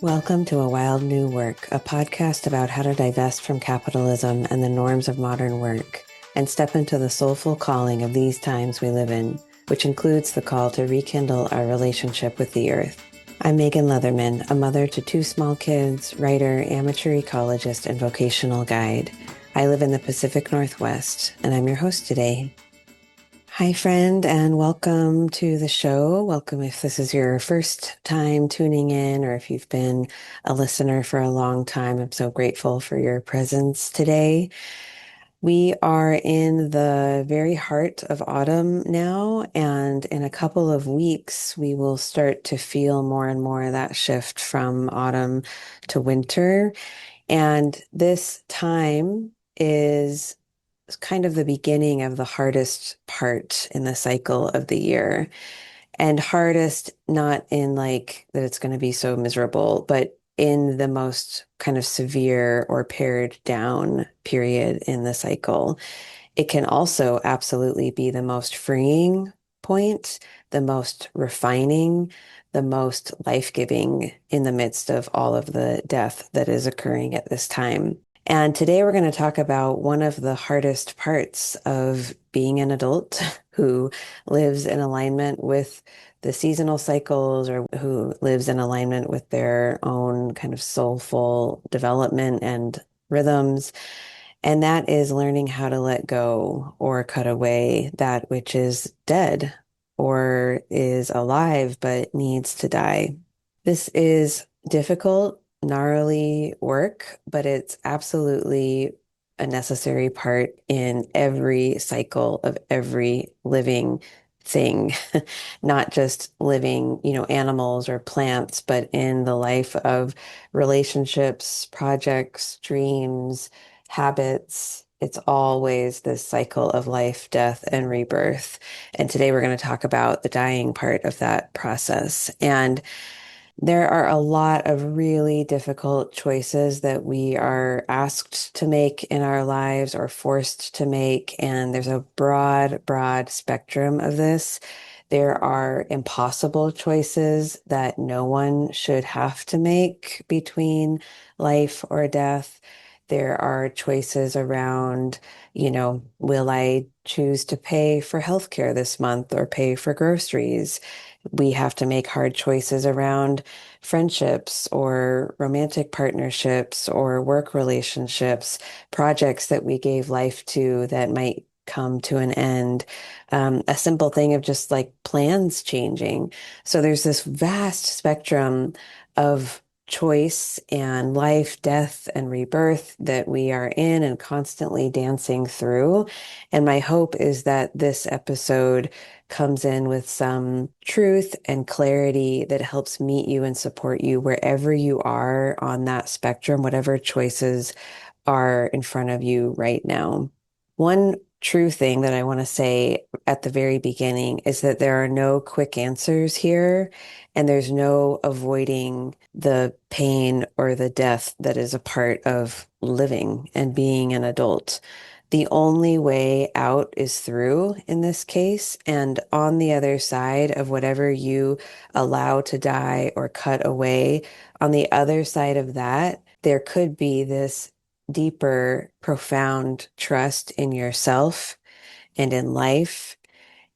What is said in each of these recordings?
Welcome to A Wild New Work, a podcast about how to divest from capitalism and the norms of modern work and step into the soulful calling of these times we live in, which includes the call to rekindle our relationship with the earth. I'm Megan Leatherman, a mother to two small kids, writer, amateur ecologist, and vocational guide. I live in the Pacific Northwest, and I'm your host today. Hi, friend, and welcome to the show. Welcome if this is your first time tuning in or if you've been a listener for a long time. I'm so grateful for your presence today. We are in the very heart of autumn now, and in a couple of weeks, we will start to feel more and more that shift from autumn to winter. And this time is kind of the beginning of the hardest part in the cycle of the year. And hardest, not in like that it's going to be so miserable, but in the most kind of severe or pared down period in the cycle. It can also absolutely be the most freeing point, the most refining, the most life-giving in the midst of all of the death that is occurring at this time. And today we're going to talk about one of the hardest parts of being an adult who lives in alignment with the seasonal cycles or who lives in alignment with their own kind of soulful development and rhythms. And that is learning how to let go or cut away that which is dead or is alive but needs to die. This is difficult, gnarly work, but it's absolutely a necessary part in every cycle of every living thing, not just living, animals or plants, but in the life of relationships, projects, dreams, habits. It's always this cycle of life, death, and rebirth. And today we're going to talk about the dying part of that process. And there are a lot of really difficult choices that we are asked to make in our lives or forced to make. And there's a broad, broad spectrum of this. There are impossible choices that no one should have to make between life or death. There are choices around, will I choose to pay for healthcare this month or pay for groceries? We have to make hard choices around friendships or romantic partnerships or work relationships, projects that we gave life to that might come to an end. A simple thing of just like plans changing. So there's this vast spectrum of choice and life, death, and rebirth that we are in and constantly dancing through. And my hope is that this episode comes in with some truth and clarity that helps meet you and support you wherever you are on that spectrum, whatever choices are in front of you right now. One true thing that I want to say at the very beginning is that there are no quick answers here, and there's no avoiding the pain or the death that is a part of living and being an adult. The only way out is through in this case. And on the other side of whatever you allow to die or cut away, on the other side of that, there could be this deeper, profound trust in yourself and in life.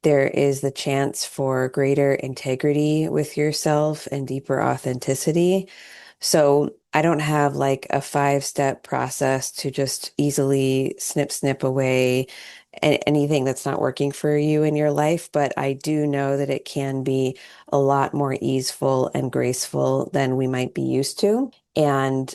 There is the chance for greater integrity with yourself and deeper authenticity. So I don't have like a 5-step process to just easily snip away anything that's not working for you in your life, but I do know that it can be a lot more easeful and graceful than we might be used to. And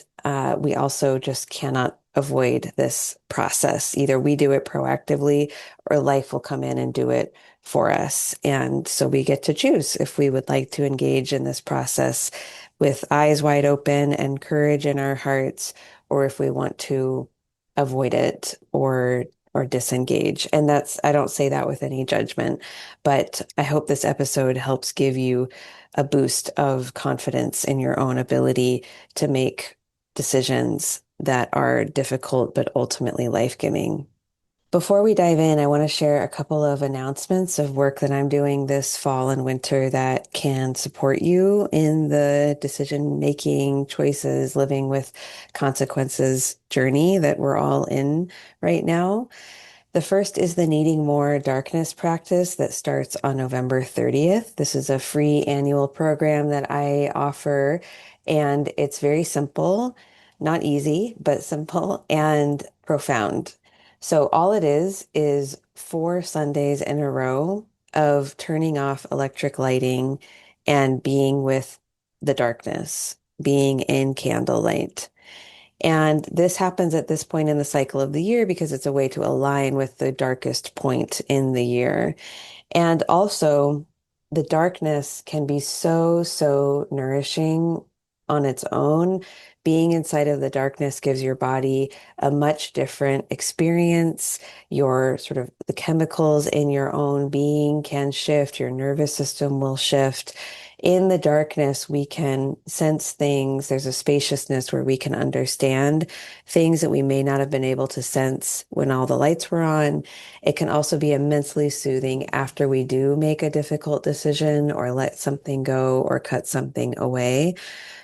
we also just cannot avoid this process. Either we do it proactively or life will come in and do it for us. And so we get to choose if we would like to engage in this process with eyes wide open and courage in our hearts, or if we want to avoid it or disengage. And I don't say that with any judgment, but I hope this episode helps give you a boost of confidence in your own ability to make decisions that are difficult but ultimately life-giving. Before we dive in, I want to share a couple of announcements of work that I'm doing this fall and winter that can support you in the decision-making choices, living with consequences journey that we're all in right now. The first is the Needing More Darkness practice that starts on November 30th. This is a free annual program that I offer, and it's very simple, not easy, but simple and profound. So all it is 4 Sundays in a row of turning off electric lighting and being with the darkness, being in candlelight. And this happens at this point in the cycle of the year because it's a way to align with the darkest point in the year. And also, the darkness can be so, so nourishing on its own. Being inside of the darkness gives your body a much different experience. Your sort of the chemicals in your own being can shift, your nervous system will shift. In the darkness, we can sense things. There's a spaciousness where we can understand things that we may not have been able to sense when all the lights were on. It can also be immensely soothing after we do make a difficult decision or let something go or cut something away.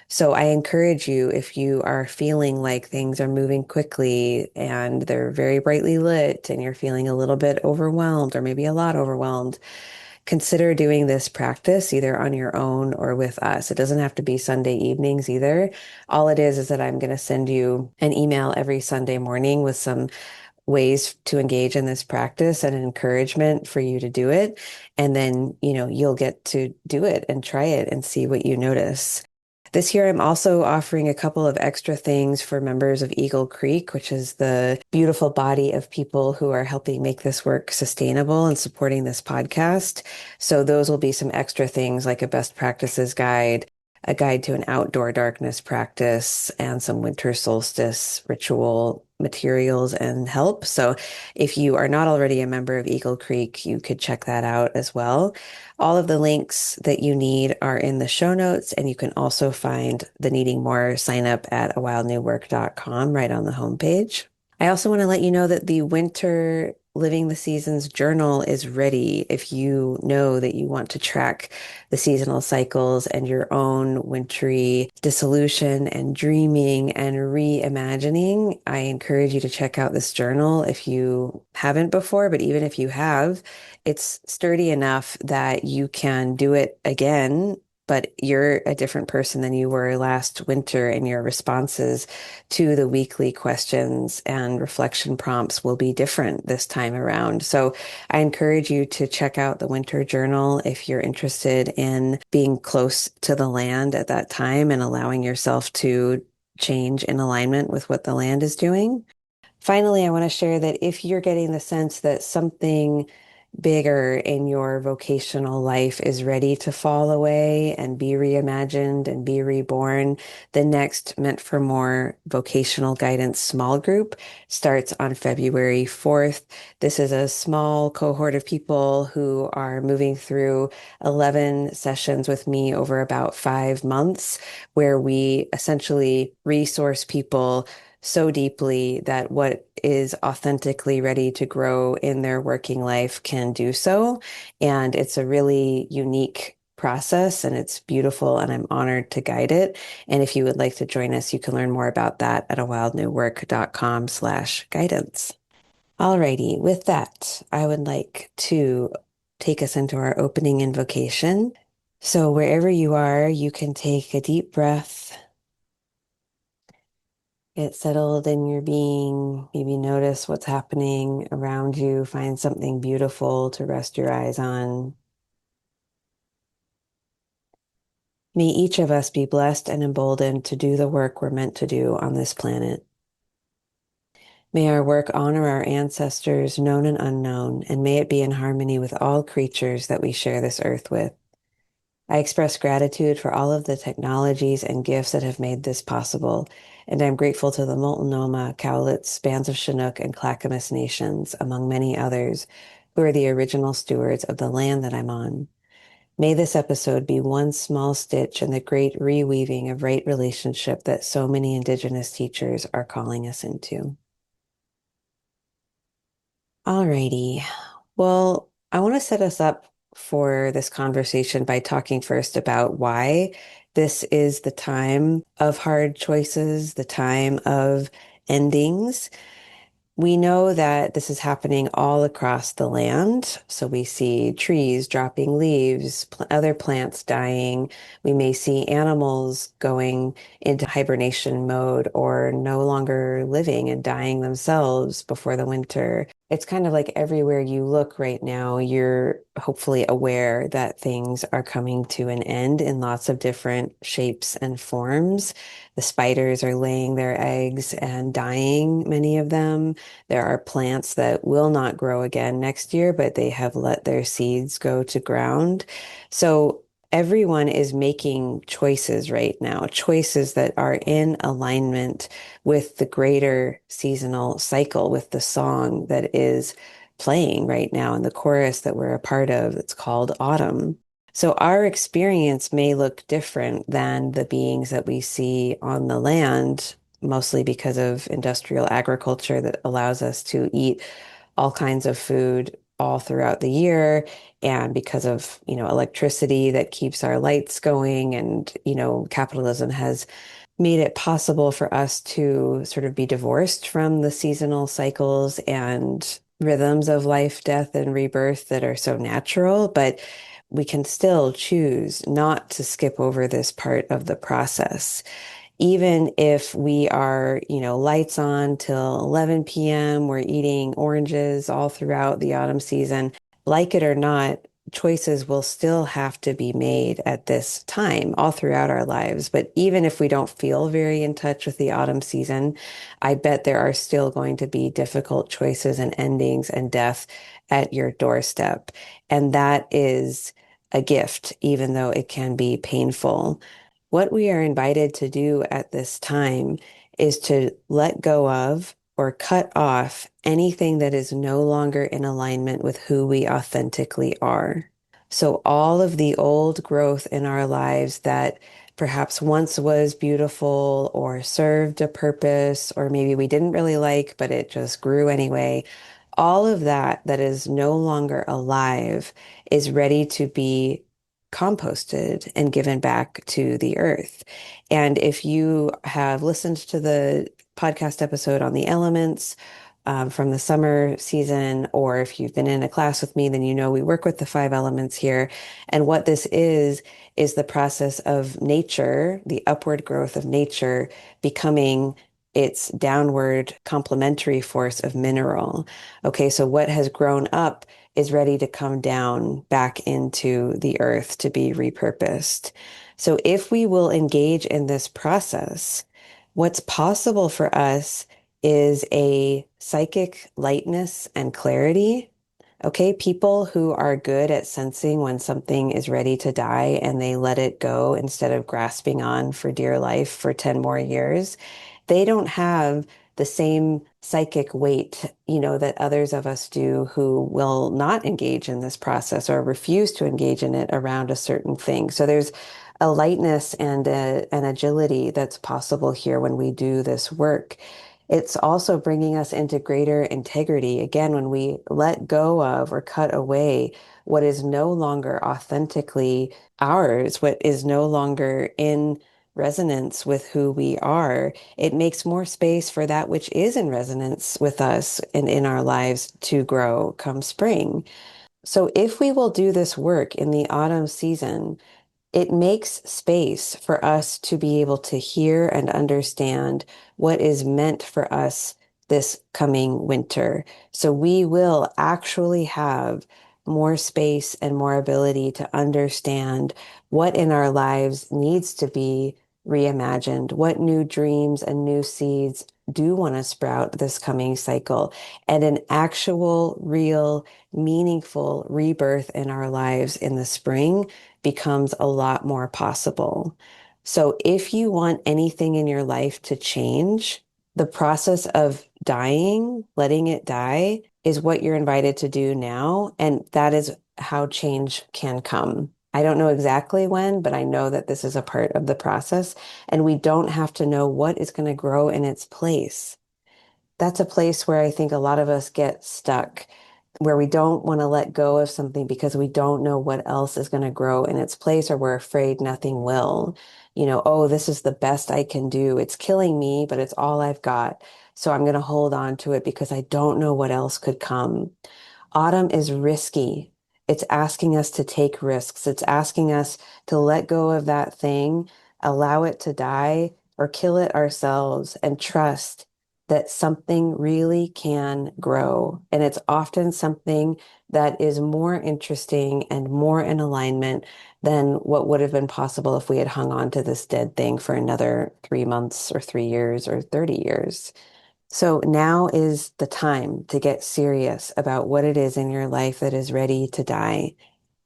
So I encourage you, if you are feeling like things are moving quickly and they're very brightly lit and you're feeling a little bit overwhelmed or maybe a lot overwhelmed, consider doing this practice either on your own or with us. It doesn't have to be Sunday evenings either. All it is that I'm going to send you an email every Sunday morning with some ways to engage in this practice and an encouragement for you to do it. And then, you'll get to do it and try it and see what you notice. This year, I'm also offering a couple of extra things for members of Eagle Creek, which is the beautiful body of people who are helping make this work sustainable and supporting this podcast. So those will be some extra things like a best practices guide, a guide to an outdoor darkness practice, and some winter solstice ritual materials and help. So if you are not already a member of Eagle Creek, you could check that out as well. All of the links that you need are in the show notes, and you can also find the Needing More sign up at awildnewwork.com right on the homepage. I also want to let you know that the Winter Living the Seasons journal is ready if you know that you want to track the seasonal cycles and your own wintry dissolution and dreaming and reimagining. I encourage you to check out this journal if you haven't before, but even if you have, it's sturdy enough that you can do it again, but you're a different person than you were last winter, and your responses to the weekly questions and reflection prompts will be different this time around. So I encourage you to check out the winter journal if you're interested in being close to the land at that time and allowing yourself to change in alignment with what the land is doing. Finally, I want to share that if you're getting the sense that something bigger in your vocational life is ready to fall away and be reimagined and be reborn, the next Meant for More vocational guidance small group starts on February 4th. This is a small cohort of people who are moving through 11 sessions with me over about 5 months, where we essentially resource people so deeply that what is authentically ready to grow in their working life can do so. And it's a really unique process and it's beautiful, and I'm honored to guide it. And if you would like to join us, you can learn more about that at awildnewwork.com/guidance. Alrighty, with that, I would like to take us into our opening invocation. So wherever you are, you can take a deep breath. Get settled in your being. Maybe notice what's happening around you. Find something beautiful to rest your eyes on. May each of us be blessed and emboldened to do the work we're meant to do on this planet. May our work honor our ancestors, known and unknown, and may it be in harmony with all creatures that we share this earth with. I express gratitude for all of the technologies and gifts that have made this possible, and I'm grateful to the Multnomah, Cowlitz, Bands of Chinook, and Clackamas nations, among many others, who are the original stewards of the land that I'm on. May this episode be one small stitch in the great reweaving of right relationship that so many Indigenous teachers are calling us into. Alrighty. Well, I want to set us up for this conversation by talking first about why this is the time of hard choices, the time of endings. We know that this is happening all across the land. So we see trees dropping leaves, other plants dying. We may see animals going into hibernation mode or no longer living and dying themselves before the winter. It's kind of like everywhere you look right now, you're hopefully aware that things are coming to an end in lots of different shapes and forms. The spiders are laying their eggs and dying, many of them. There are plants that will not grow again next year, but they have let their seeds go to ground. So everyone is making choices right now, choices that are in alignment with the greater seasonal cycle, with the song that is playing right now in the chorus that we're a part of. It's called Autumn. So our experience may look different than the beings that we see on the land, mostly because of industrial agriculture that allows us to eat all kinds of food all throughout the year, and because of, electricity that keeps our lights going, and, capitalism has made it possible for us to sort of be divorced from the seasonal cycles and rhythms of life, death, and rebirth that are so natural, but we can still choose not to skip over this part of the process. Even if we are, lights on till 11 p.m., we're eating oranges all throughout the autumn season. Like it or not, choices will still have to be made at this time all throughout our lives. But even if we don't feel very in touch with the autumn season, I bet there are still going to be difficult choices and endings and death at your doorstep. And that is a gift, even though it can be painful. What we are invited to do at this time is to let go of or cut off anything that is no longer in alignment with who we authentically are. So, all of the old growth in our lives that perhaps once was beautiful or served a purpose, or maybe we didn't really like, but it just grew anyway, all of that that is no longer alive is ready to be composted and given back to the earth. And if you have listened to the podcast episode on the elements from the summer season, or if you've been in a class with me, then you know we work with the five elements here. And what this is the process of nature, the upward growth of nature becoming its downward complementary force of mineral. Okay, so what has grown up is ready to come down back into the earth to be repurposed. So if we will engage in this process, what's possible for us is a psychic lightness and clarity. Okay, people who are good at sensing when something is ready to die and they let it go instead of grasping on for dear life for 10 more years, they don't have the same psychic weight, that others of us do who will not engage in this process or refuse to engage in it around a certain thing. So there's a lightness and an agility that's possible here when we do this work. It's also bringing us into greater integrity. Again, when we let go of or cut away what is no longer authentically ours, what is no longer in resonance with who we are, it makes more space for that which is in resonance with us and in our lives to grow come spring. So if we will do this work in the autumn season, it makes space for us to be able to hear and understand what is meant for us this coming winter. So we will actually have more space and more ability to understand what in our lives needs to be reimagined, what new dreams and new seeds do want to sprout this coming cycle, and an actual, real, meaningful rebirth in our lives in the spring becomes a lot more possible. So if you want anything in your life to change, the process of dying, letting it die, is what you're invited to do now. And that is how change can come. I don't know exactly when, but I know that this is a part of the process. And we don't have to know what is going to grow in its place. That's a place where I think a lot of us get stuck, where we don't want to let go of something because we don't know what else is going to grow in its place, or we're afraid nothing will. Oh, this is the best I can do. It's killing me, but it's all I've got. So I'm going to hold on to it because I don't know what else could come. Autumn is risky. It's asking us to take risks. It's asking us to let go of that thing, allow it to die, or kill it ourselves, and trust that something really can grow. And it's often something that is more interesting and more in alignment than what would have been possible if we had hung on to this dead thing for another 3 months or 3 years or 30 years. So now is the time to get serious about what it is in your life that is ready to die.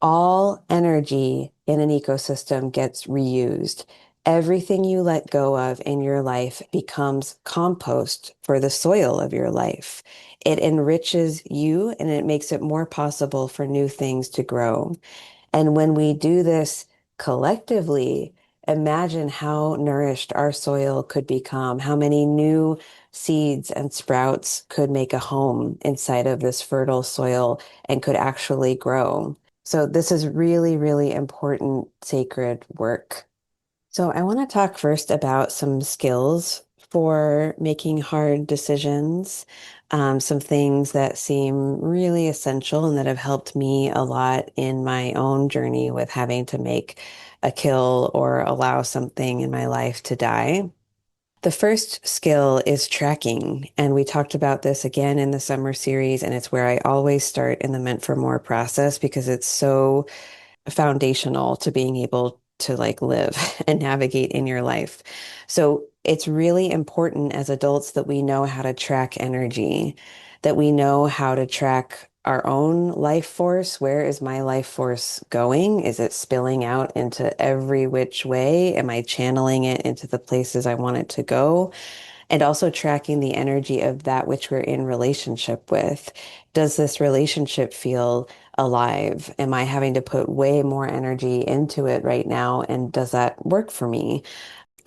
All energy in an ecosystem gets reused. Everything you let go of in your life becomes compost for the soil of your life. It enriches you and it makes it more possible for new things to grow. And when we do this collectively, imagine how nourished our soil could become, how many new seeds and sprouts could make a home inside of this fertile soil and could actually grow. So this is really, really important sacred work. So I want to talk first about some skills for making hard decisions, some things that seem really essential and that have helped me a lot in my own journey with having to make a kill or allow something in my life to die. The first skill is tracking, and we talked about this again in the summer series, and it's where I always start in the Meant for More process because it's so foundational to being able to like live and navigate in your life. So it's really important as adults that we know how to track energy, that we know how to track our own life force. Where is my life force going? Is it spilling out into every which way? Am I channeling it into the places I want it to go? And also tracking the energy of that which we're in relationship with. Does this relationship feel alive? Am I having to put way more energy into it right now? And does that work for me?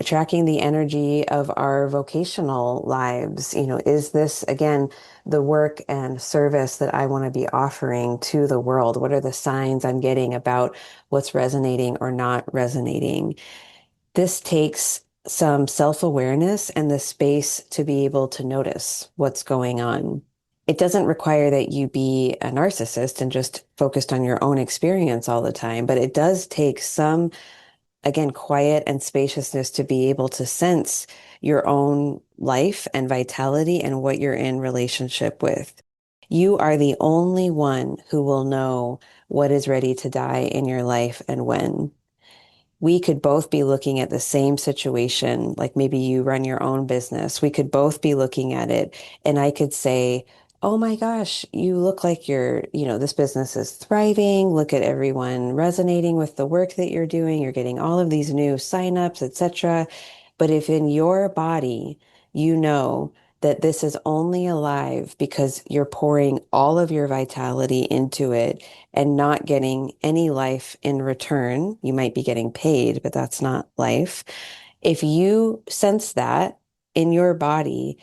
Tracking the energy of our vocational lives. Is this again the work and service that I want to be offering to the world? What are the signs I'm getting about what's resonating or not resonating? This takes some self-awareness and the space to be able to notice what's going on. It doesn't require that you be a narcissist and just focused on your own experience all the time, but it does take some, again, quiet and spaciousness to be able to sense your own life and vitality and what you're in relationship with. You are the only one who will know what is ready to die in your life and when. We could both be looking at the same situation, like maybe you run your own business. We could both be looking at it, and I could say, "Oh my gosh, you look like this business is thriving. Look at everyone resonating with the work that you're doing. You're getting all of these new signups, etc." But if in your body you know that this is only alive because you're pouring all of your vitality into it and not getting any life in return. You might be getting paid, but that's not life. If you sense that in your body,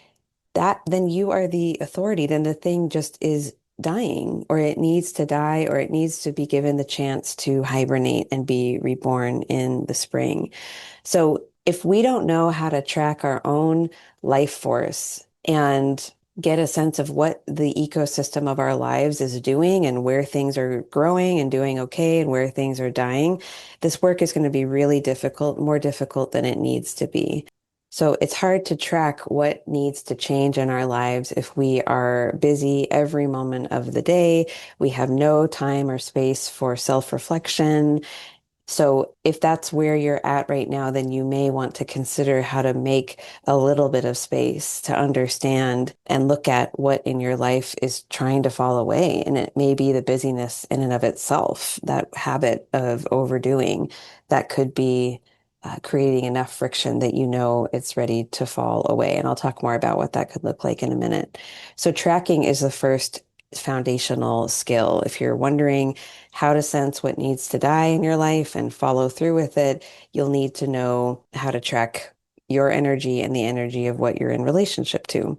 that then you are the authority. Then the thing just is dying, or it needs to die, or it needs to be given the chance to hibernate and be reborn in the spring. So if we don't know how to track our own life force and get a sense of what the ecosystem of our lives is doing and where things are growing and doing okay and where things are dying, this work is going to be really difficult, more difficult than it needs to be. So it's hard to track what needs to change in our lives if we are busy every moment of the day. We have no time or space for self-reflection. So if that's where you're at right now, then you may want to consider how to make a little bit of space to understand and look at what in your life is trying to fall away. And it may be the busyness in and of itself, that habit of overdoing that could be creating enough friction that you know it's ready to fall away. And I'll talk more about what that could look like in a minute. So tracking is the first foundational skill. If you're wondering how to sense what needs to die in your life and follow through with it, you'll need to know how to track your energy and the energy of what you're in relationship to.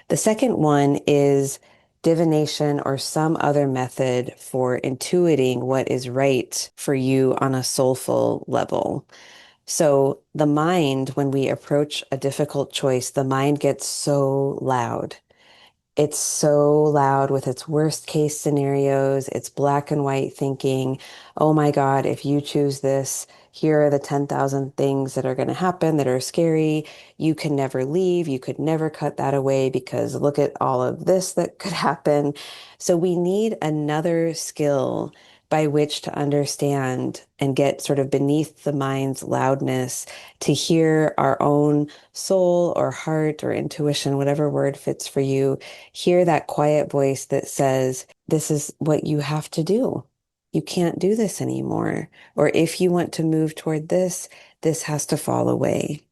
The second one is divination or some other method for intuiting what is right for you on a soulful level. So the mind, when we approach a difficult choice, the mind gets so loud. It's so loud with its worst case scenarios, its black and white thinking. Oh my God, if you choose this, here are the 10,000 things that are going to happen that are scary. You can never leave. You could never cut that away because look at all of this that could happen. So we need another skill by which to understand and get sort of beneath the mind's loudness to hear our own soul or heart or intuition, whatever word fits for you. Hear that quiet voice that says, this is what you have to do. You can't do this anymore. Or if you want to move toward this, this has to fall away.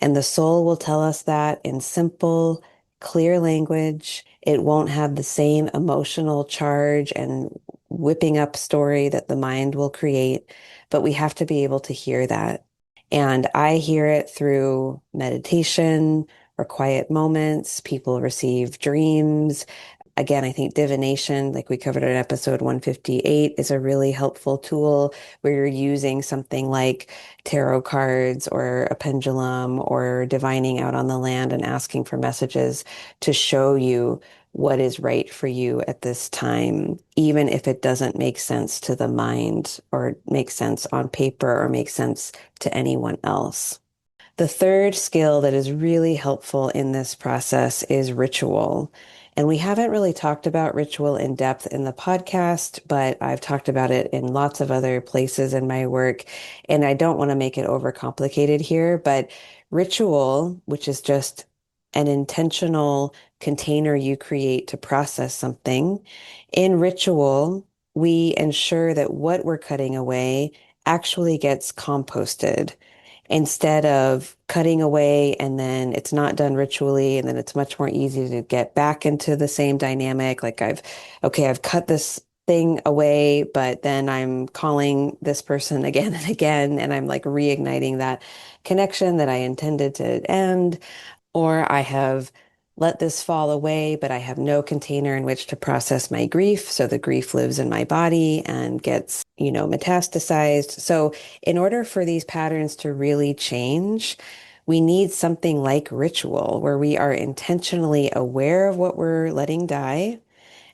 And the soul will tell us that in simple, clear language. It won't have the same emotional charge and whipping up story that the mind will create, but we have to be able to hear that. And I hear it through meditation or quiet moments. People receive dreams. Again, I think divination, like we covered in episode 158, is a really helpful tool where you're using something like tarot cards or a pendulum or divining out on the land and asking for messages to show you what is right for you at this time, even if it doesn't make sense to the mind or make sense on paper or make sense to anyone else. The third skill that is really helpful in this process is ritual. And we haven't really talked about ritual in depth in the podcast, but I've talked about it in lots of other places in my work. And I don't want to make it overcomplicated here, but ritual, which is just an intentional container you create to process something, in ritual, we ensure that what we're cutting away actually gets composted instead of cutting away and then it's not done ritually and then it's much more easy to get back into the same dynamic. Like I've cut this thing away, but then I'm calling this person again and again, and I'm like reigniting that connection that I intended to end. Or I have let this fall away, but I have no container in which to process my grief. So the grief lives in my body and gets, metastasized. So in order for these patterns to really change, we need something like ritual where we are intentionally aware of what we're letting die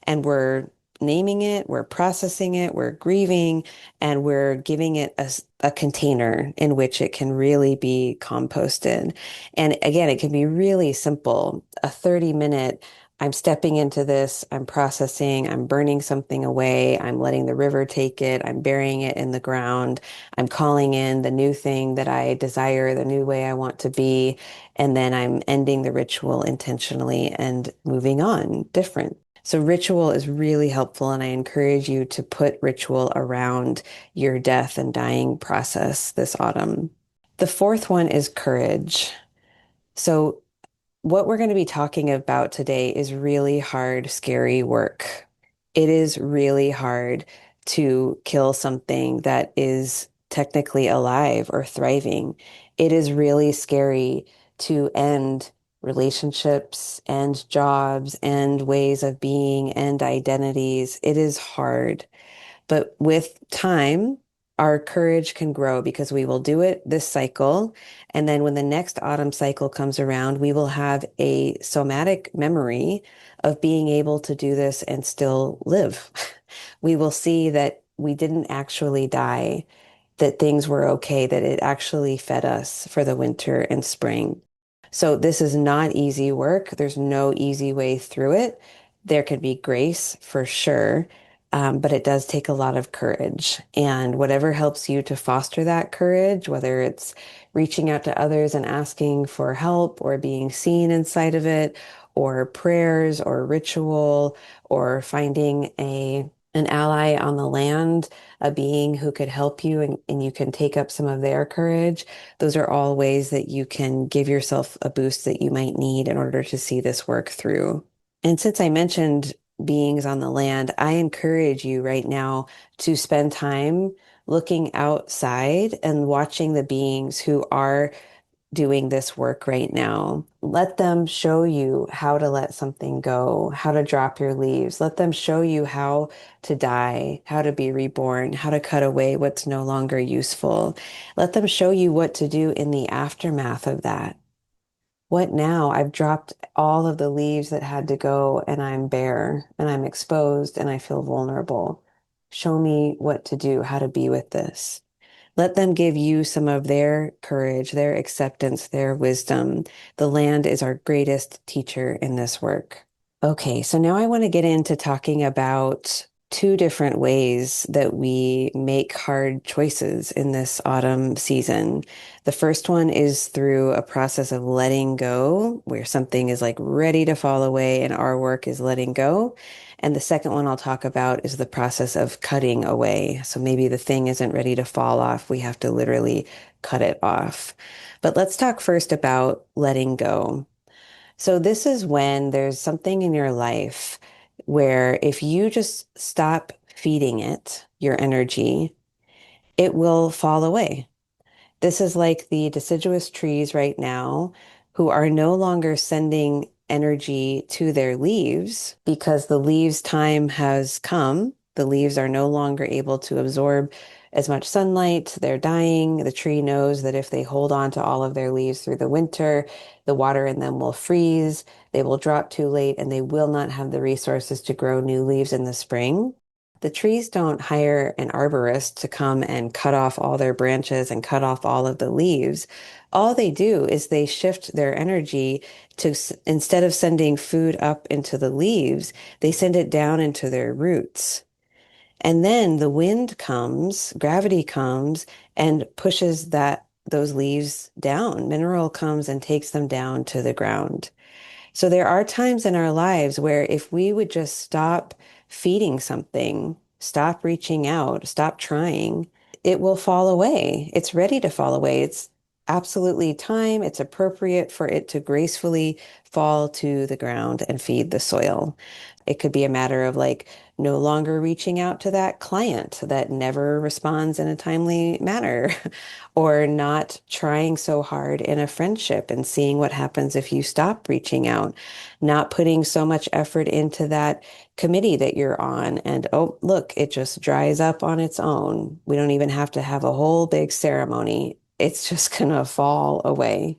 and we're naming it, we're processing it, we're grieving, and we're giving it a container in which it can really be composted. And again, it can be really simple. A 30-minute, I'm stepping into this, I'm processing, I'm burning something away, I'm letting the river take it, I'm burying it in the ground, I'm calling in the new thing that I desire, the new way I want to be, and then I'm ending the ritual intentionally and moving on different. So ritual is really helpful, and I encourage you to put ritual around your death and dying process this autumn. The fourth one is courage. So what we're going to be talking about today is really hard, scary work. It is really hard to kill something that is technically alive or thriving. It is really scary to end relationships and jobs and ways of being and identities. It is hard. But with time, our courage can grow because we will do it this cycle. And then when the next autumn cycle comes around, we will have a somatic memory of being able to do this and still live. We will see that we didn't actually die, that things were okay, that it actually fed us for the winter and spring. So this is not easy work. There's no easy way through it. There can be grace for sure, but it does take a lot of courage. And whatever helps you to foster that courage, whether it's reaching out to others and asking for help or being seen inside of it, or prayers or ritual, or finding an ally on the land, a being who could help you and you can take up some of their courage. Those are all ways that you can give yourself a boost that you might need in order to see this work through. And since I mentioned beings on the land, I encourage you right now to spend time looking outside and watching the beings who are doing this work right now. Let them show you how to let something go, how to drop your leaves. Let them show you how to die, how to be reborn, how to cut away what's no longer useful. Let them show you what to do in the aftermath of that. What now? I've dropped all of the leaves that had to go, and I'm bare and I'm exposed and I feel vulnerable. Show me what to do, how to be with this. Let them give you some of their courage, their acceptance, their wisdom. The land is our greatest teacher in this work. Okay, so now I want to get into talking about two different ways that we make hard choices in this autumn season. The first one is through a process of letting go, where something is like ready to fall away and our work is letting go. And the second one I'll talk about is the process of cutting away. So maybe the thing isn't ready to fall off. We have to literally cut it off. But let's talk first about letting go. So this is when there's something in your life where if you just stop feeding it your energy, it will fall away. This is like the deciduous trees right now who are no longer sending energy to their leaves because the leaves' time has come. The leaves are no longer able to absorb as much sunlight. They're dying. The tree knows that if they hold on to all of their leaves through the winter, the water in them will freeze. They will drop too late and they will not have the resources to grow new leaves in the spring. The trees don't hire an arborist to come and cut off all their branches and cut off all of the leaves. All they do is they shift their energy to, instead of sending food up into the leaves, they send it down into their roots. And then the wind comes, gravity comes and pushes those leaves down. Mineral comes and takes them down to the ground. So there are times in our lives where if we would just stop feeding something, stop reaching out, stop trying, it will fall away. It's ready to fall away. It's absolutely time. It's appropriate for it to gracefully fall to the ground and feed the soil. It could be a matter of like no longer reaching out to that client that never responds in a timely manner, or not trying so hard in a friendship and seeing what happens if you stop reaching out, not putting so much effort into that committee that you're on. And oh, look, it just dries up on its own. We don't even have to have a whole big ceremony. It's just gonna fall away.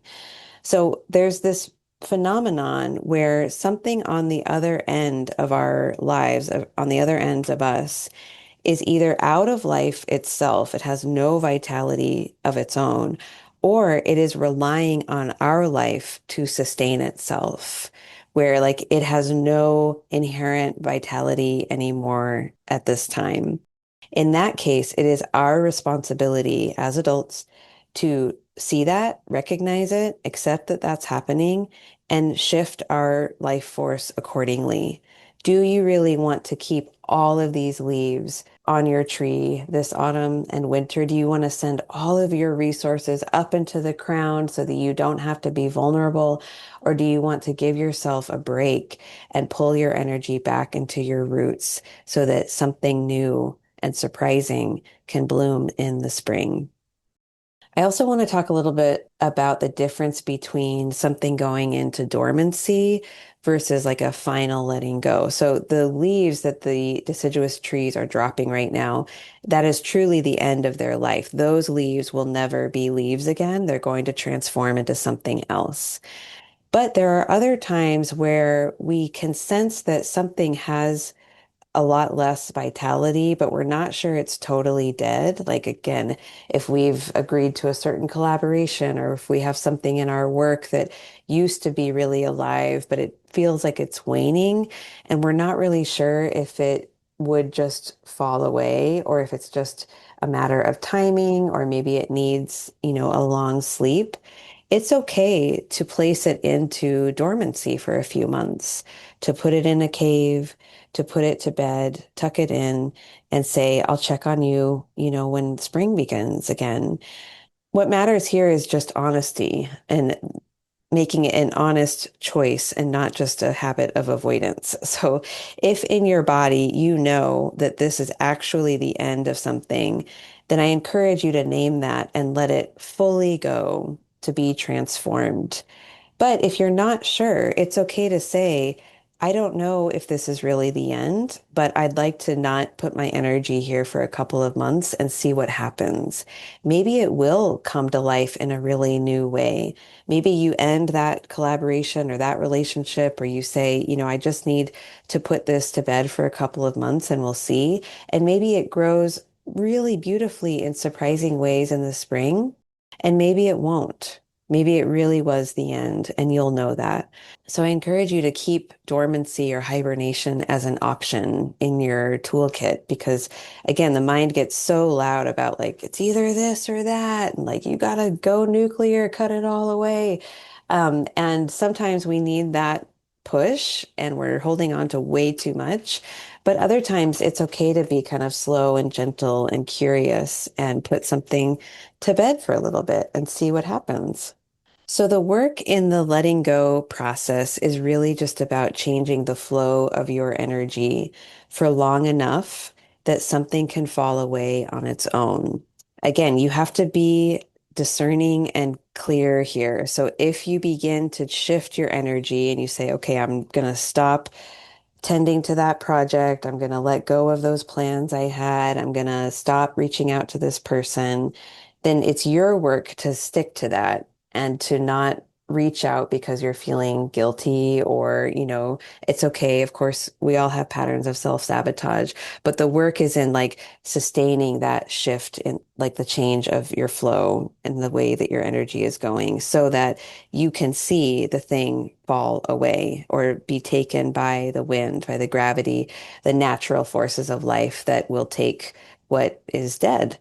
So there's this phenomenon where something on the other end of our lives, on the other ends of us, is either out of life itself, it has no vitality of its own, or it is relying on our life to sustain itself, where like it has no inherent vitality anymore at this time. In that case, it is our responsibility as adults to see that, recognize it, accept that that's happening, and shift our life force accordingly. Do you really want to keep all of these leaves on your tree this autumn and winter? Do you want to send all of your resources up into the crown so that you don't have to be vulnerable? Or do you want to give yourself a break and pull your energy back into your roots so that something new and surprising can bloom in the spring? I also want to talk a little bit about the difference between something going into dormancy versus like a final letting go. So the leaves that the deciduous trees are dropping right now, that is truly the end of their life. Those leaves will never be leaves again. They're going to transform into something else. But there are other times where we can sense that something has a lot less vitality, but we're not sure it's totally dead. Like, again, if we've agreed to a certain collaboration or if we have something in our work that used to be really alive, but it feels like it's waning, and we're not really sure if it would just fall away or if it's just a matter of timing or maybe it needs, a long sleep. It's okay to place it into dormancy for a few months, to put it in a cave, to put it to bed, tuck it in, and say, I'll check on you, when spring begins again. What matters here is just honesty and making it an honest choice and not just a habit of avoidance. So if in your body you know that this is actually the end of something, then I encourage you to name that and let it fully go to be transformed. But if you're not sure, it's okay to say, I don't know if this is really the end, but I'd like to not put my energy here for a couple of months and see what happens. Maybe it will come to life in a really new way. Maybe you end that collaboration or that relationship, or you say, I just need to put this to bed for a couple of months and we'll see. And maybe it grows really beautifully in surprising ways in the spring, and maybe it won't. Maybe it really was the end, and you'll know that. So I encourage you to keep dormancy or hibernation as an option in your toolkit because, again, the mind gets so loud about like, it's either this or that, and like, you gotta go nuclear, cut it all away. And sometimes we need that push and we're holding on to way too much. But other times it's okay to be kind of slow and gentle and curious and put something to bed for a little bit and see what happens. So the work in the letting go process is really just about changing the flow of your energy for long enough that something can fall away on its own. Again, you have to be discerning and clear here. So if you begin to shift your energy and you say, okay, I'm going to stop tending to that project. I'm going to let go of those plans I had. I'm going to stop reaching out to this person. Then it's your work to stick to that and to not reach out because you're feeling guilty or, it's okay. Of course, we all have patterns of self-sabotage, but the work is in like sustaining that shift in like the change of your flow and the way that your energy is going so that you can see the thing fall away or be taken by the wind, by the gravity, the natural forces of life that will take what is dead.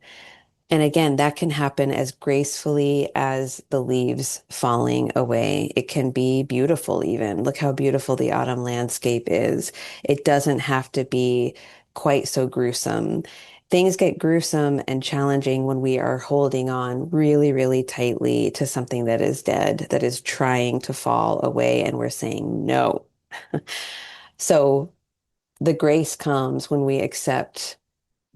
And again, that can happen as gracefully as the leaves falling away. It can be beautiful, even. Look how beautiful the autumn landscape is. It doesn't have to be quite so gruesome. Things get gruesome and challenging when we are holding on really, really tightly to something that is dead, that is trying to fall away, and we're saying no. So the grace comes when we accept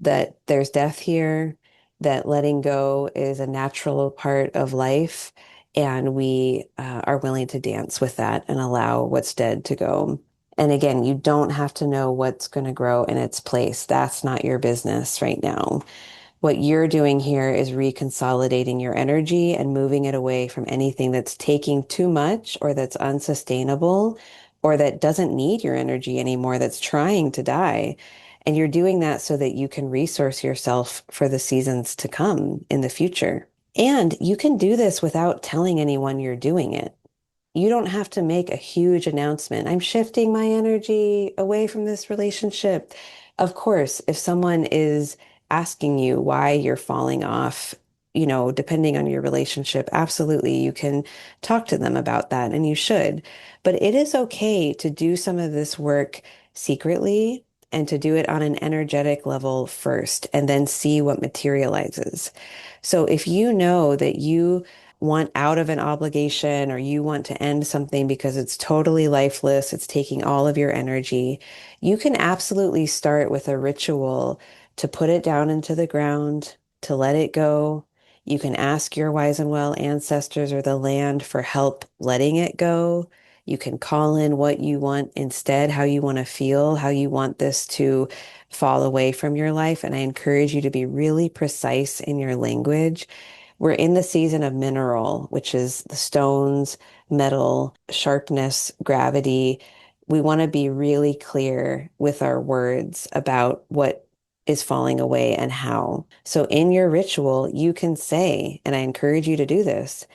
that there's death here, that letting go is a natural part of life, and we are willing to dance with that and allow what's dead to go. And again, you don't have to know what's going to grow in its place. That's not your business right now. What you're doing here is reconsolidating your energy and moving it away from anything that's taking too much or that's unsustainable or that doesn't need your energy anymore, that's trying to die. And you're doing that so that you can resource yourself for the seasons to come in the future. And you can do this without telling anyone you're doing it. You don't have to make a huge announcement. I'm shifting my energy away from this relationship. Of course, if someone is asking you why you're falling off, depending on your relationship, absolutely, you can talk to them about that and you should. But it is okay to do some of this work secretly and to do it on an energetic level first and then see what materializes. So if you know that you want out of an obligation or you want to end something because it's totally lifeless, it's taking all of your energy, you can absolutely start with a ritual to put it down into the ground, to let it go. You can ask your wise and well ancestors or the land for help letting it go. You can call in what you want instead, how you want to feel, how you want this to fall away from your life. And I encourage you to be really precise in your language. We're in the season of mineral, which is the stones, metal, sharpness, gravity. We want to be really clear with our words about what is falling away and how. So in your ritual, you can say, and I encourage you to do this,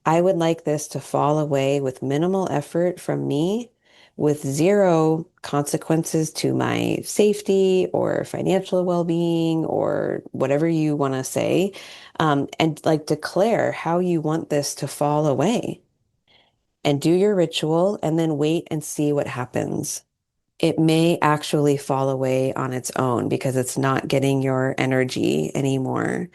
I would like this to fall away with minimal effort from me, with zero consequences to my safety or financial well-being or whatever you want to say. And like declare how you want this to fall away and do your ritual and then wait and see what happens. It may actually fall away on its own because it's not getting your energy anymore.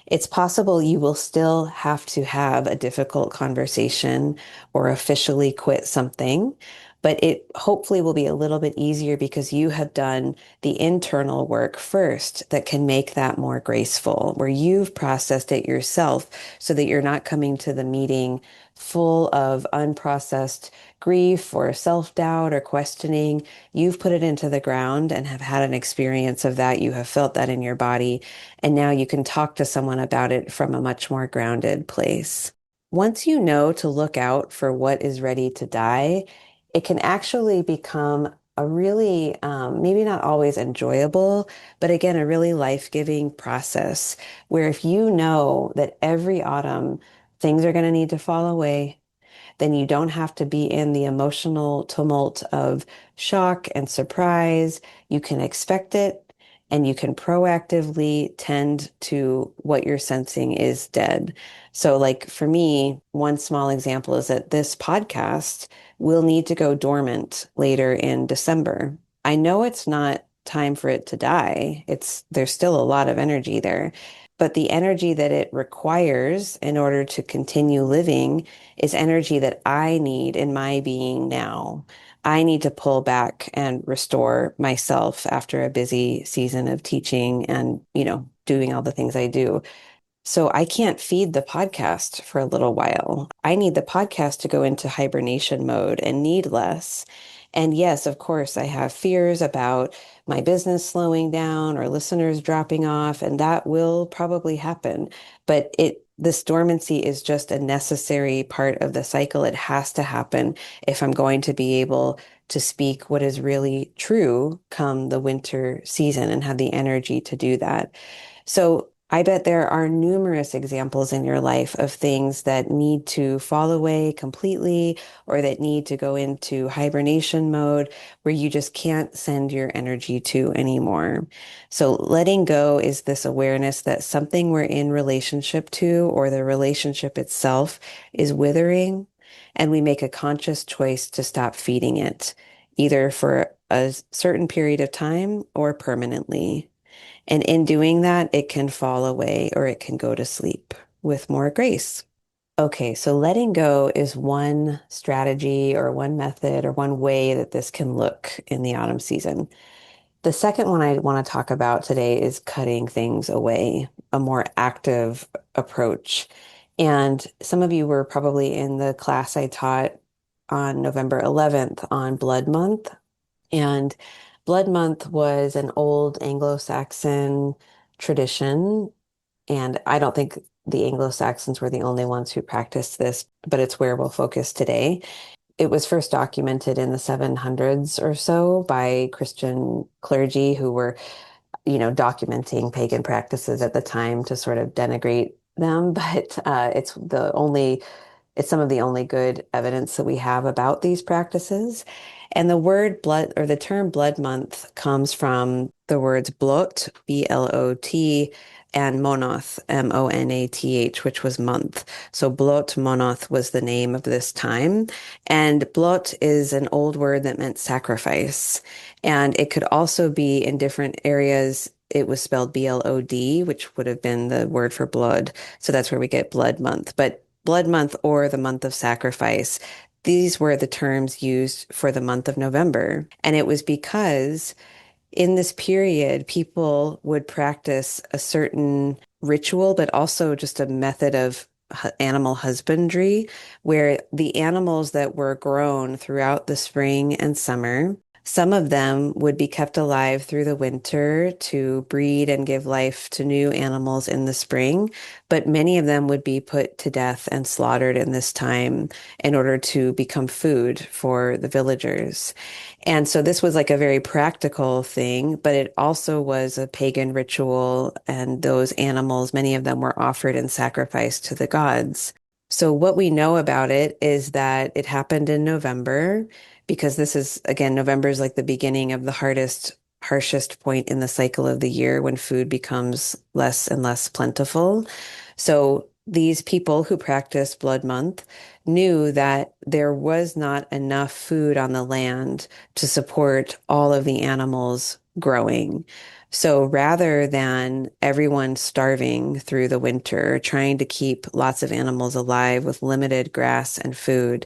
It's possible you will still have to have a difficult conversation or officially quit something, but it hopefully will be a little bit easier because you have done the internal work first that can make that more graceful, where you've processed it yourself so that you're not coming to the meeting full of unprocessed grief or self-doubt or questioning. You've put it into the ground and have had an experience of that. You have felt that in your body. And now you can talk to someone about it from a much more grounded place. Once you know to look out for what is ready to die, it can actually become a really, maybe not always enjoyable, but again, a really life-giving process where if you know that every autumn things are going to need to fall away, then you don't have to be in the emotional tumult of shock and surprise. You can expect it and you can proactively tend to what you're sensing is dead. So, like for me, one small example is that this podcast will need to go dormant later in December. I know it's not time for it to die. There's still a lot of energy there, but the energy that it requires in order to continue living is energy that I need in my being now. I need to pull back and restore myself after a busy season of teaching and, doing all the things I do. So I can't feed the podcast for a little while. I need the podcast to go into hibernation mode and need less. And yes, of course, I have fears about my business slowing down or listeners dropping off, and that will probably happen. But this dormancy is just a necessary part of the cycle. It has to happen if I'm going to be able to speak what is really true come the winter season and have the energy to do that. So I bet there are numerous examples in your life of things that need to fall away completely or that need to go into hibernation mode where you just can't send your energy to anymore. So letting go is this awareness that something we're in relationship to or the relationship itself is withering, and we make a conscious choice to stop feeding it, either for a certain period of time or permanently. And in doing that, it can fall away or it can go to sleep with more grace. Okay, so letting go is one strategy or one method or one way that this can look in the autumn season. The second one I want to talk about today is cutting things away, a more active approach. And some of you were probably in the class I taught on November 11th on Blood Month. And Blood Month was an old Anglo Saxon tradition. And I don't think the Anglo Saxons were the only ones who practiced this, but it's where we'll focus today. It was first documented in the 700s or so by Christian clergy who were, documenting pagan practices at the time to sort of denigrate them. But it's some of the only good evidence that we have about these practices. And the word blood or the term blood month comes from the words blot, B-L-O-T, and monoth, M-O-N-A-T-H, which was month. So blot monoth was the name of this time. And blot is an old word that meant sacrifice. And it could also be in different areas. It was spelled B-L-O-D, which would have been the word for blood. So that's where we get blood month. But blood month or the month of sacrifice, these were the terms used for the month of November. And it was because in this period, people would practice a certain ritual, but also just a method of animal husbandry, where the animals that were grown throughout the spring and summer, some of them would be kept alive through the winter to breed and give life to new animals in the spring, but many of them would be put to death and slaughtered in this time in order to become food for the villagers. And so this was like a very practical thing, but it also was a pagan ritual, and those animals, many of them were offered in sacrifice to the gods. So what we know about it is that it happened in November because this is, again, November is like the beginning of the harshest point in the cycle of the year when food becomes less and less plentiful. So these people who practice Blood Month knew that there was not enough food on the land to support all of the animals growing. So rather than everyone starving through the winter, trying to keep lots of animals alive with limited grass and food,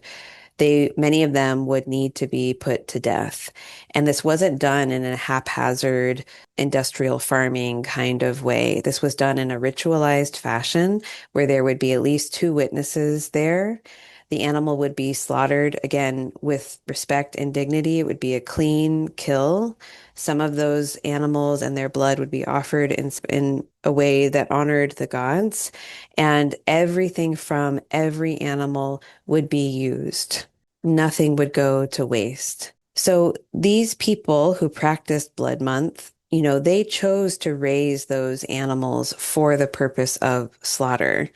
Many of them would need to be put to death. And this wasn't done in a haphazard industrial farming kind of way. This was done in a ritualized fashion where there would be at least two witnesses there. The animal would be slaughtered again with respect and dignity. It would be a clean kill. Some of those animals and their blood would be offered in a way that honored the gods, and everything from every animal would be used. Nothing would go to waste. So these people who practiced Blood Month, they chose to raise those animals for the purpose of slaughter.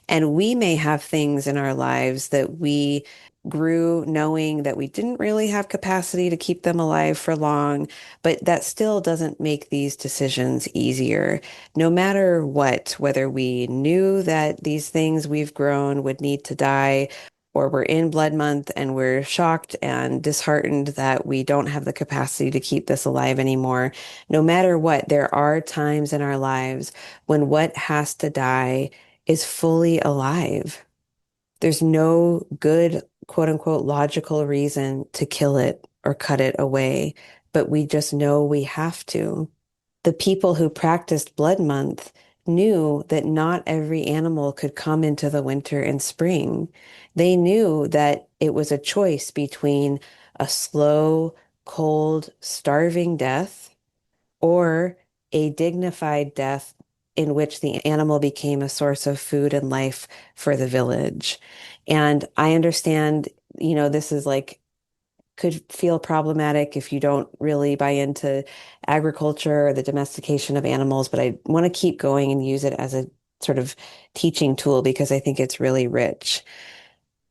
And we may have things in our lives that we grew knowing that we didn't really have capacity to keep them alive for long, but that still doesn't make these decisions easier. No matter what, whether we knew that these things we've grown would need to die, or we're in Blood Month and we're shocked and disheartened that we don't have the capacity to keep this alive anymore. No matter what, there are times in our lives when what has to die is fully alive. There's no good, quote unquote, logical reason to kill it or cut it away, but we just know we have to. The people who practiced Blood Month knew that not every animal could come into the winter and spring. They knew that it was a choice between a slow, cold, starving death or a dignified death in which the animal became a source of food and life for the village. And I understand, this is like could feel problematic if you don't really buy into agriculture or the domestication of animals, but I want to keep going and use it as a sort of teaching tool because I think it's really rich.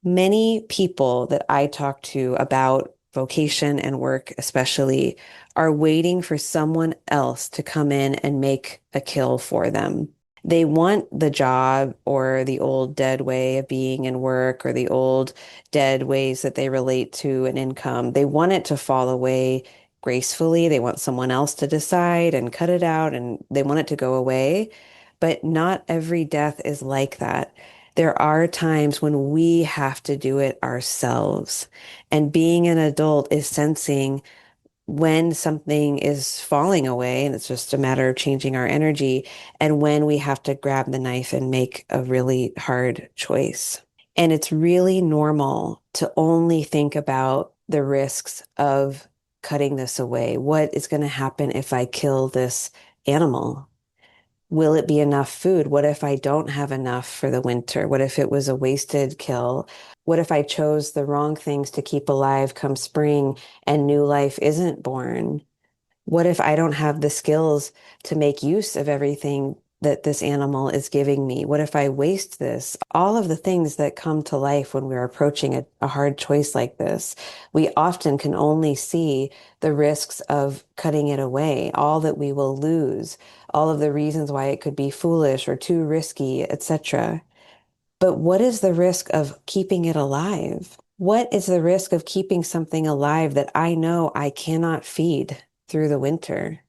Many people that I talk to about vocation and work, especially, are waiting for someone else to come in and make a kill for them. They want the job or the old dead way of being in work or the old dead ways that they relate to an income. They want it to fall away gracefully. They want someone else to decide and cut it out and they want it to go away. But not every death is like that. There are times when we have to do it ourselves. And being an adult is sensing when something is falling away, and it's just a matter of changing our energy, and when we have to grab the knife and make a really hard choice. And it's really normal to only think about the risks of cutting this away. What is going to happen if I kill this animal? Will it be enough food? What if I don't have enough for the winter? What if it was a wasted kill? What if I chose the wrong things to keep alive come spring and new life isn't born? What if I don't have the skills to make use of everything that this animal is giving me? What if I waste this? All of the things that come to life when we're approaching a hard choice like this, we often can only see the risks of cutting it away, all that we will lose, all of the reasons why it could be foolish or too risky, etc. But what is the risk of keeping it alive? What is the risk of keeping something alive that I know I cannot feed through the winter?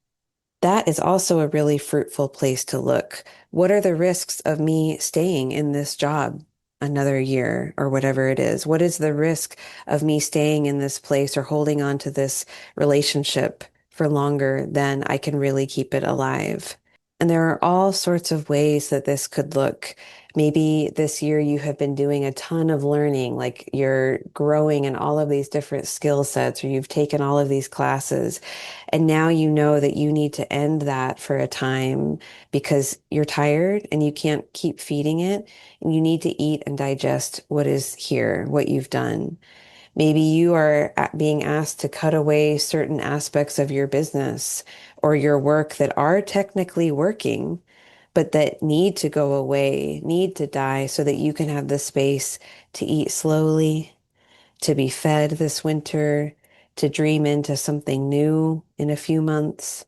That is also a really fruitful place to look. What are the risks of me staying in this job another year or whatever it is? What is the risk of me staying in this place or holding on to this relationship for longer than I can really keep it alive? And there are all sorts of ways that this could look. Maybe this year you have been doing a ton of learning, like you're growing in all of these different skill sets, or you've taken all of these classes. And now you know that you need to end that for a time because you're tired and you can't keep feeding it. And you need to eat and digest what is here, what you've done. Maybe you are being asked to cut away certain aspects of your business or your work that are technically working, but that need to go away, need to die so that you can have the space to eat slowly, to be fed this winter, to dream into something new in a few months.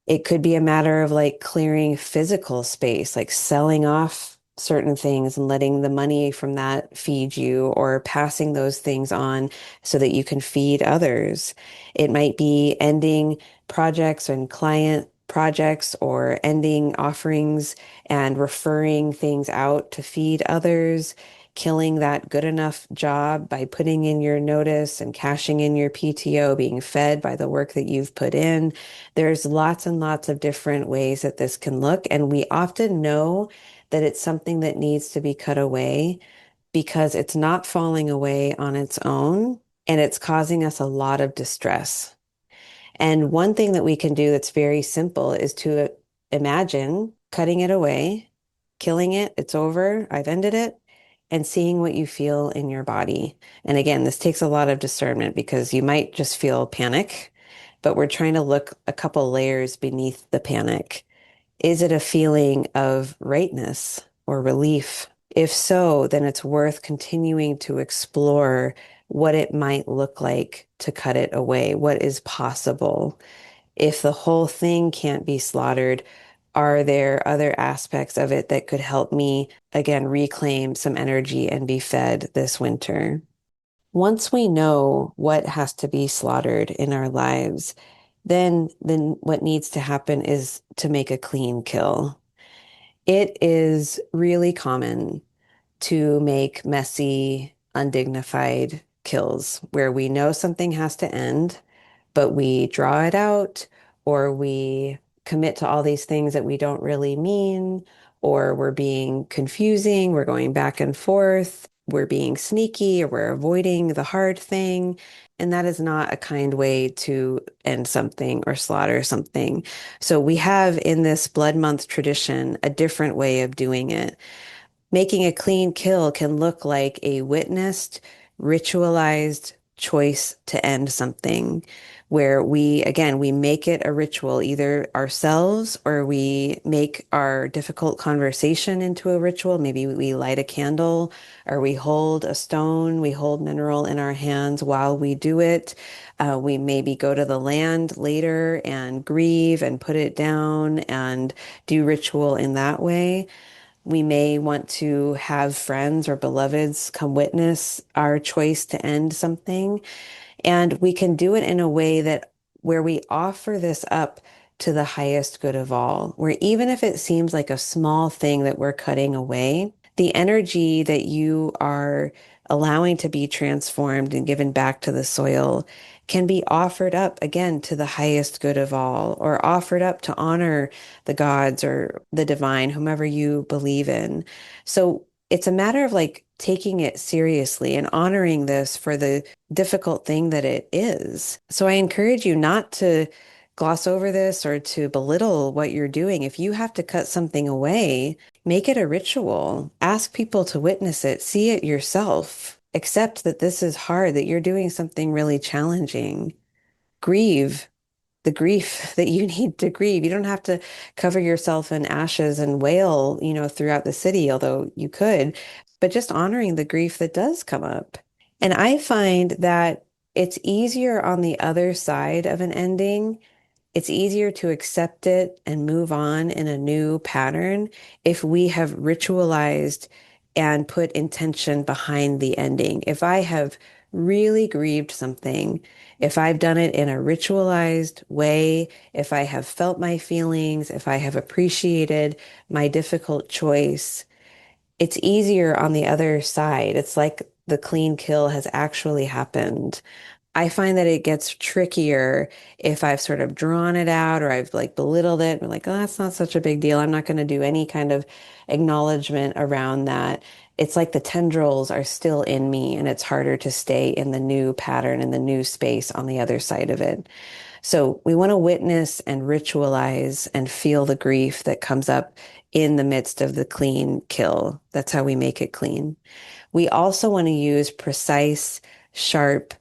It could be a matter of like clearing physical space, like selling off certain things and letting the money from that feed you, or passing those things on so that you can feed others. It might be ending projects and client projects or ending offerings and referring things out to feed others. killing that good enough job by putting in your notice and cashing in your PTO, being fed by the work that you've put in. There's lots and lots of different ways that this can look, and we often know that it's something that needs to be cut away because it's not falling away on its own and it's causing us a lot of distress. And one thing that we can do that's very simple is to imagine cutting it away, killing it, it's over, I've ended it, and seeing what you feel in your body. And again, this takes a lot of discernment because you might just feel panic, but we're trying to look a couple layers beneath the panic. Is it a feeling of rightness or relief? If so, then it's worth continuing to explore what it might look like to cut it away, what is possible. If the whole thing can't be slaughtered, are there other aspects of it that could help me, again, reclaim some energy and be fed this winter? Once we know what has to be slaughtered in our lives, then what needs to happen is to make a clean kill. It is really common to make messy, undignified kills where we know something has to end, but we draw it out or we commit to all these things that we don't really mean, or we're being confusing, we're going back and forth, we're being sneaky, or we're avoiding the hard thing. And that is not a kind way to end something or slaughter something. So we have in this Blood Month tradition a different way of doing it. Making a clean kill can look like a witnessed, ritualized choice to end something where again, we make it a ritual, either ourselves or we make our difficult conversation into a ritual. Maybe we light a candle or we hold a stone, we hold mineral in our hands while we do it. We maybe go to the land later and grieve and put it down and do ritual in that way. We may want to have friends or beloveds come witness our choice to end something. And we can do it in a way that where we offer this up to the highest good of all, where even if it seems like a small thing that we're cutting away, the energy that you are allowing to be transformed and given back to the soil can be offered up again to the highest good of all, or offered up to honor the gods or the divine, whomever you believe in. So it's a matter of like taking it seriously and honoring this for the difficult thing that it is. So I encourage you not to gloss over this or to belittle what you're doing. If you have to cut something away, make it a ritual. Ask people to witness it. See it yourself. Accept that this is hard, that you're doing something really challenging. Grieve the grief that you need to grieve. You don't have to cover yourself in ashes and wail, throughout the city, although you could, but just honoring the grief that does come up. And I find that it's easier on the other side of an ending. It's easier to accept it and move on in a new pattern if we have ritualized and put intention behind the ending. If I have really grieved something, if I've done it in a ritualized way, if I have felt my feelings, if I have appreciated my difficult choice, it's easier on the other side. It's like the clean kill has actually happened. I find that it gets trickier if I've sort of drawn it out or I've like belittled it. I'm like, oh, that's not such a big deal. I'm not going to do any kind of acknowledgement around that. It's like the tendrils are still in me and it's harder to stay in the new pattern, in the new space on the other side of it. So we want to witness and ritualize and feel the grief that comes up in the midst of the clean kill. That's how we make it clean. We also want to use precise, sharp,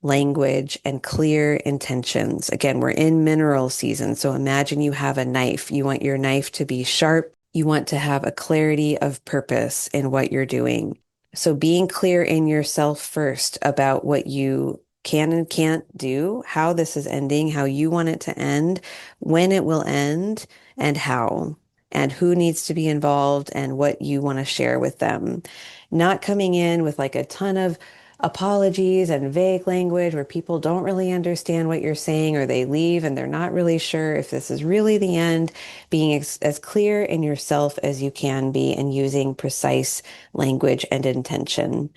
language and clear intentions. Again, we're in mineral season. So imagine you have a knife. You want your knife to be sharp. You want to have a clarity of purpose in what you're doing. So being clear in yourself first about what you can and can't do, how this is ending, how you want it to end, when it will end, and how, and who needs to be involved and what you want to share with them. Not coming in with like a ton of apologies and vague language where people don't really understand what you're saying, or they leave and they're not really sure if this is really the end. Being as clear in yourself as you can be and using precise language and intention.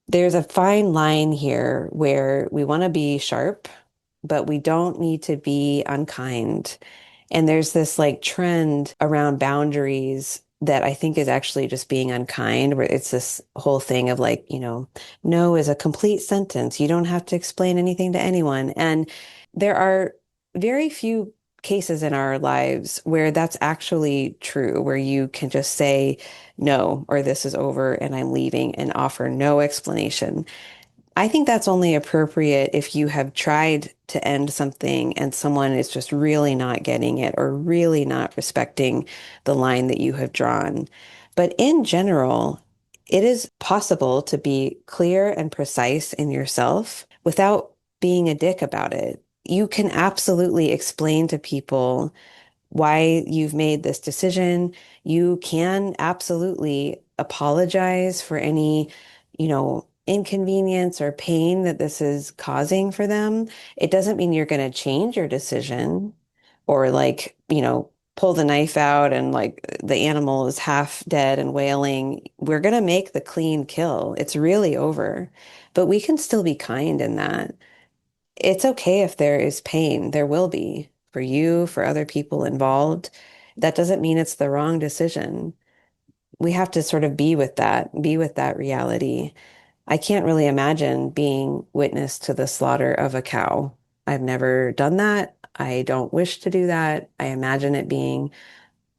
There's a fine line here where we want to be sharp, but we don't need to be unkind. And there's this like trend around boundaries that I think is actually just being unkind, where it's this whole thing of like, no is a complete sentence. You don't have to explain anything to anyone. And there are very few cases in our lives where that's actually true, where you can just say no, or this is over and I'm leaving and offer no explanation. I think that's only appropriate if you have tried to end something and someone is just really not getting it or really not respecting the line that you have drawn. But in general, it is possible to be clear and precise in yourself without being a dick about it. You can absolutely explain to people why you've made this decision. You can absolutely apologize for any, inconvenience or pain that this is causing for them. It doesn't mean you're going to change your decision or like, pull the knife out and like the animal is half dead and wailing. We're going to make the clean kill. It's really over. But we can still be kind in that. It's okay if there is pain. There will be for you, for other people involved. That doesn't mean it's the wrong decision. We have to sort of be with that reality. I can't really imagine being witness to the slaughter of a cow. I've never done that. I don't wish to do that. I imagine it being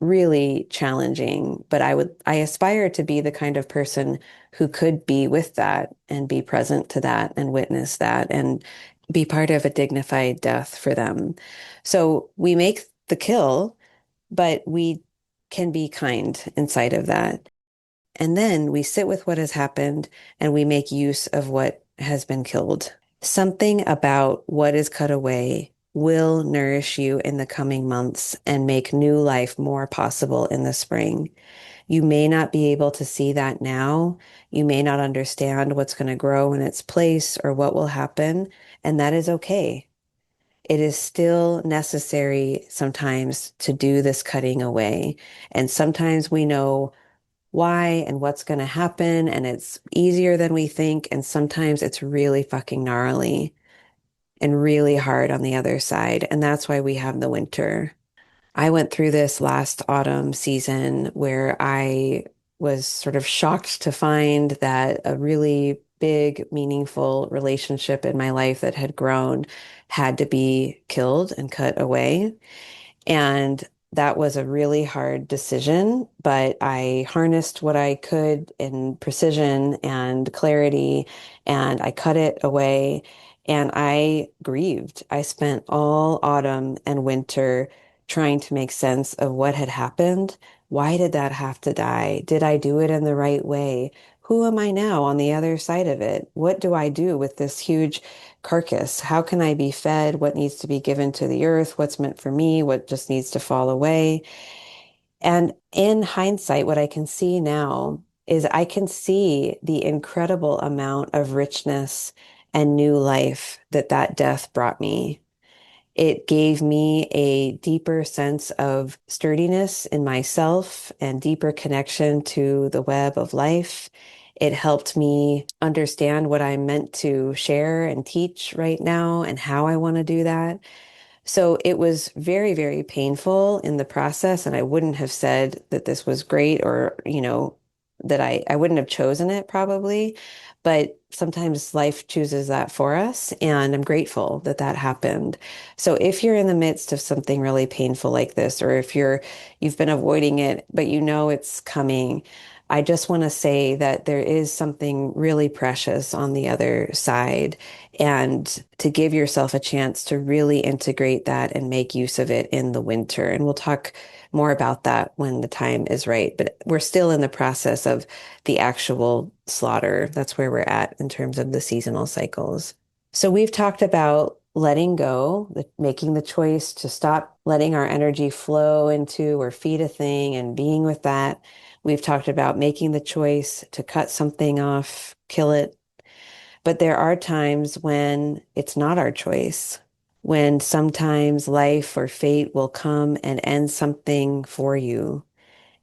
really challenging, but I aspire to be the kind of person who could be with that and be present to that and witness that and be part of a dignified death for them. So we make the kill, but we can be kind inside of that. And then we sit with what has happened and we make use of what has been killed. Something about what is cut away will nourish you in the coming months and make new life more possible in the spring. You may not be able to see that now. You may not understand what's going to grow in its place or what will happen, and that is okay. It is still necessary sometimes to do this cutting away. And sometimes we know why and what's going to happen, and it's easier than we think. And sometimes it's really fucking gnarly and really hard on the other side. And that's why we have the winter. I went through this last autumn season where I was sort of shocked to find that a really big, meaningful relationship in my life that had grown had to be killed and cut away. And that was a really hard decision, but I harnessed what I could in precision and clarity, and I cut it away and I grieved. I spent all autumn and winter trying to make sense of what had happened. Why did that have to die? Did I do it in the right way? Who am I now on the other side of it? What do I do with this huge carcass? How can I be fed? What needs to be given to the earth? What's meant for me? What just needs to fall away? And in hindsight, what I can see now is I can see the incredible amount of richness and new life that that death brought me. It gave me a deeper sense of sturdiness in myself and deeper connection to the web of life. It helped me understand what I'm meant to share and teach right now and how I want to do that. So it was very, very painful in the process. And I wouldn't have said that this was great or, that I wouldn't have chosen it probably. But sometimes life chooses that for us. And I'm grateful that that happened. So if you're in the midst of something really painful like this, or if you've been avoiding it, but you know it's coming, I just want to say that there is something really precious on the other side, and to give yourself a chance to really integrate that and make use of it in the winter. And we'll talk more about that when the time is right. But we're still in the process of the actual slaughter. That's where we're at in terms of the seasonal cycles. So we've talked about letting go, making the choice to stop letting our energy flow into or feed a thing and being with that. We've talked about making the choice to cut something off, kill it. But there are times when it's not our choice, when sometimes life or fate will come and end something for you,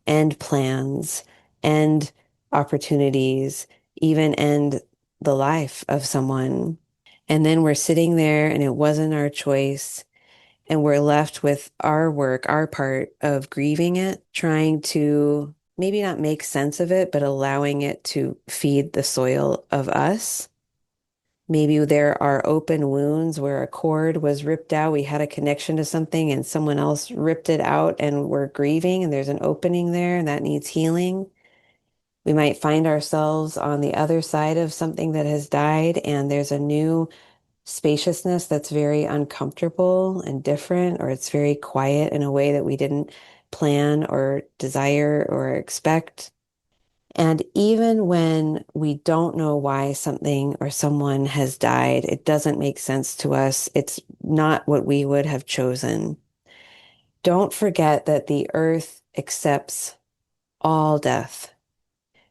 end plans, end opportunities, even end the life of someone. And then we're sitting there and it wasn't our choice. And we're left with our work, our part of grieving it, trying to maybe not make sense of it, but allowing it to feed the soil of us. Maybe there are open wounds where a cord was ripped out. We had a connection to something and someone else ripped it out and we're grieving and there's an opening there and that needs healing. We might find ourselves on the other side of something that has died and there's a new spaciousness that's very uncomfortable and different, or it's very quiet in a way that we didn't plan or desire or expect. And even when we don't know why something or someone has died, it doesn't make sense to us. It's not what we would have chosen. Don't forget that the earth accepts all death.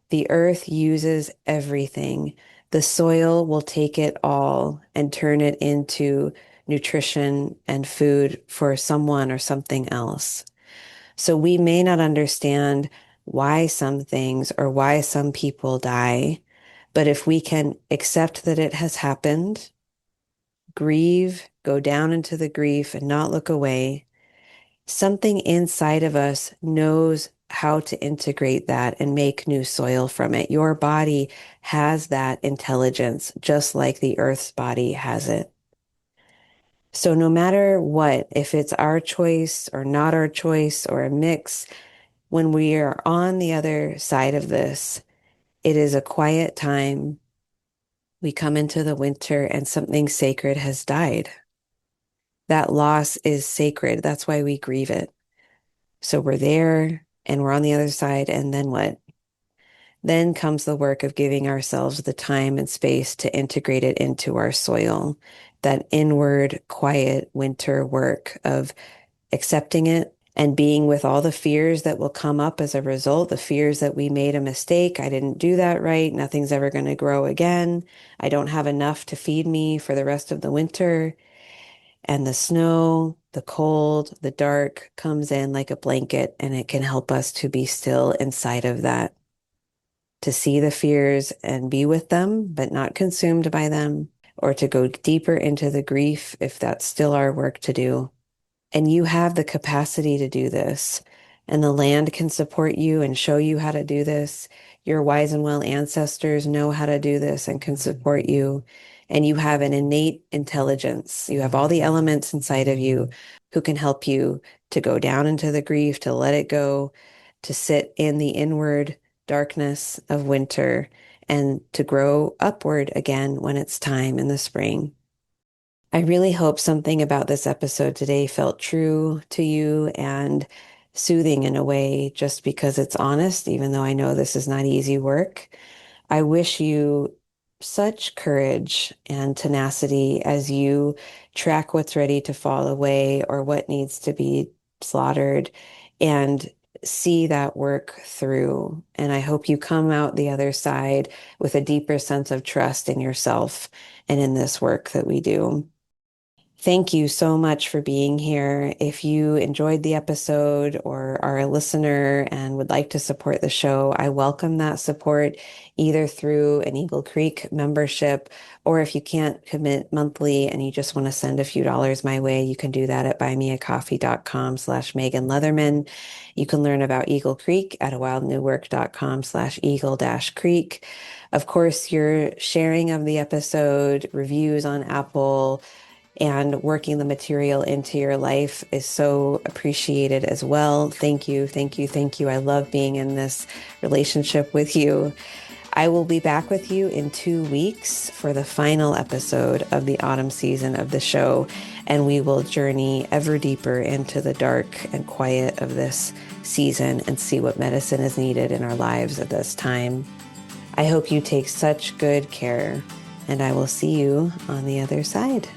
The earth uses everything. The soil will take it all and turn it into nutrition and food for someone or something else. So we may not understand why some things or why some people die, but if we can accept that it has happened, grieve, go down into the grief and not look away, something inside of us knows how to integrate that and make new soil from it. Your body has that intelligence, just like the earth's body has it. So no matter what, if it's our choice or not our choice or a mix, when we are on the other side of this, it is a quiet time. We come into the winter and something sacred has died. That loss is sacred. That's why we grieve it. So we're there and we're on the other side. And then what? Then comes the work of giving ourselves the time and space to integrate it into our soil, that inward, quiet winter work of accepting it and being with all the fears that will come up as a result, the fears that we made a mistake. I didn't do that right. Nothing's ever going to grow again. I don't have enough to feed me for the rest of the winter. And the snow, the cold, the dark comes in like a blanket, and it can help us to be still inside of that, to see the fears and be with them, but not consumed by them, or to go deeper into the grief if that's still our work to do. And you have the capacity to do this, and the land can support you and show you how to do this. Your wise and well ancestors know how to do this and can support you. And you have an innate intelligence. You have all the elements inside of you who can help you to go down into the grief, to let it go, to sit in the inward darkness of winter, and to grow upward again when it's time in the spring. I really hope something about this episode today felt true to you and soothing in a way, just because it's honest, even though I know this is not easy work. I wish you such courage and tenacity as you track what's ready to fall away or what needs to be slaughtered and see that work through. And I hope you come out the other side with a deeper sense of trust in yourself and in this work that we do. Thank you so much for being here. If you enjoyed the episode or are a listener and would like to support the show, I welcome that support either through an Eagle Creek membership, or if you can't commit monthly and you just want to send a few dollars my way, you can do that at buymeacoffee.com/Megan Leatherman. You can learn about Eagle Creek at awildnewwork.com/Eagle-Creek. Of course, your sharing of the episode, reviews on Apple, and working the material into your life is so appreciated as well. Thank you, thank you, thank you. I love being in this relationship with you. I will be back with you in 2 weeks for the final episode of the autumn season of the show, and we will journey ever deeper into the dark and quiet of this season and see what medicine is needed in our lives at this time. I hope you take such good care, and I will see you on the other side.